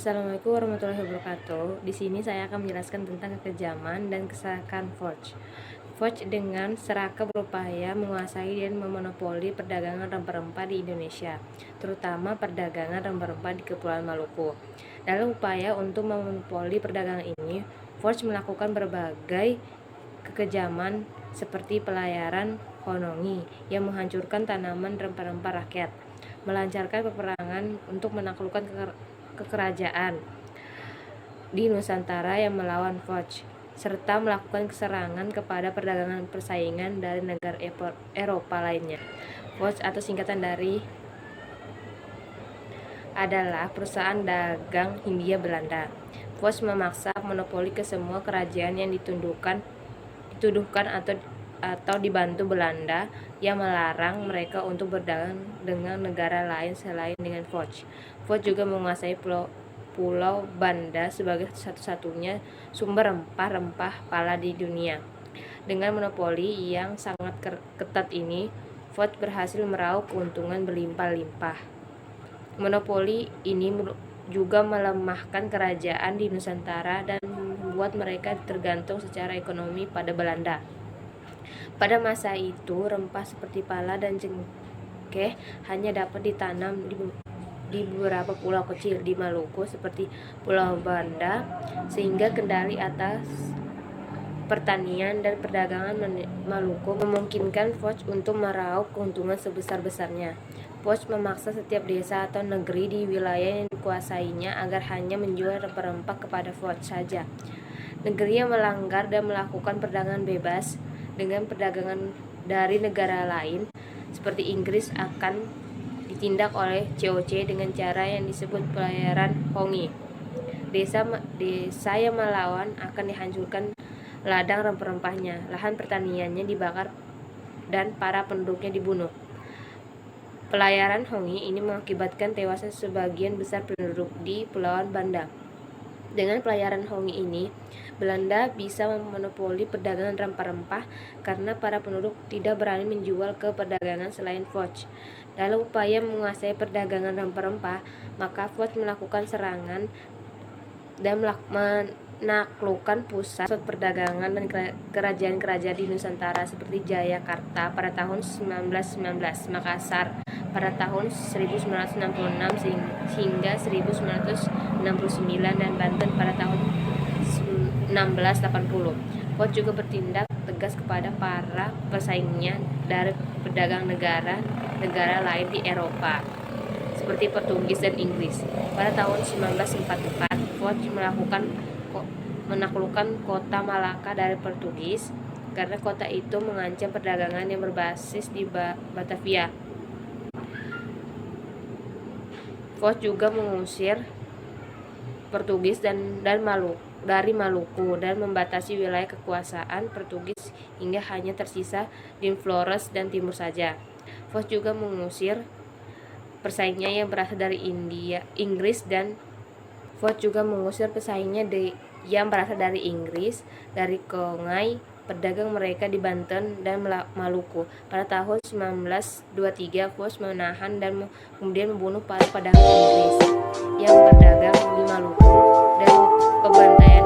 Assalamualaikum warahmatullahi wabarakatuh. Di sini saya akan menjelaskan tentang kekejaman dan kesalahan Foch. Foch dengan serakah berupaya menguasai dan memonopoli perdagangan rempah-rempah di Indonesia, terutama perdagangan rempah-rempah di Kepulauan Maluku. Dalam upaya untuk memonopoli perdagangan ini, Foch melakukan berbagai kekejaman seperti pelayaran honongi yang menghancurkan tanaman rempah-rempah rakyat, melancarkan peperangan untuk menaklukkan kekerajaan di Nusantara yang melawan Foch, serta melakukan serangan kepada perdagangan persaingan dari negara Eropa lainnya. Foch atau singkatan dari adalah perusahaan dagang Hindia Belanda. Foch memaksa monopoli ke semua kerajaan yang dituduhkan atau dibantu Belanda, yang melarang mereka untuk berdagang dengan negara lain selain dengan Foch. Foch juga menguasai Pulau Banda sebagai satu-satunya sumber rempah-rempah pala di dunia. Dengan monopoli yang sangat ketat ini, Foch berhasil meraup keuntungan berlimpah-limpah. Monopoli ini juga melemahkan kerajaan di Nusantara dan membuat mereka tergantung secara ekonomi pada Belanda. Pada masa itu, rempah seperti pala dan cengkeh hanya dapat ditanam di beberapa pulau kecil di Maluku seperti Pulau Banda, sehingga kendali atas pertanian dan perdagangan Maluku memungkinkan Foch untuk meraup keuntungan sebesar-besarnya. Foch memaksa setiap desa atau negeri di wilayah yang dikuasainya agar hanya menjual rempah-rempah kepada Foch saja. Negeri yang melanggar dan melakukan perdagangan bebas dengan perdagangan dari negara lain seperti Inggris akan ditindak oleh COC dengan cara yang disebut pelayaran hongi. Desa yang melawan akan dihancurkan ladang rempah-rempahnya, lahan pertaniannya dibakar, dan para penduduknya dibunuh. Pelayaran hongi ini mengakibatkan tewasnya sebagian besar penduduk di Pulau Banda. Dengan pelayaran hongi ini, Belanda bisa memonopoli perdagangan rempah-rempah karena para penduduk tidak berani menjual ke perdagangan selain Foch. Dalam upaya menguasai perdagangan rempah-rempah, maka Foch melakukan serangan dan menaklukkan pusat perdagangan dan kerajaan-kerajaan di Nusantara seperti Jayakarta pada tahun 1919, Makassar pada tahun 1966 hingga 1969, dan Banten pada tahun 1680. Foch juga bertindak tegas kepada para pesaingnya dari pedagang negara lain di Eropa seperti Portugis dan Inggris. Pada tahun 1944, Foch menaklukkan kota Malaka dari Portugis karena kota itu mengancam perdagangan yang berbasis di Batavia. Foch juga mengusir Portugis dari Maluku dan membatasi wilayah kekuasaan Portugis hingga hanya tersisa di Flores dan timur saja. Foch juga mengusir pesaingnya yang berasal dari Inggris dari Kongai, pedagang mereka di Banten dan Maluku. Pada tahun 1923, Foch menahan dan kemudian membunuh para pedagang Inggris yang berdagang di Maluku, dan pembantaian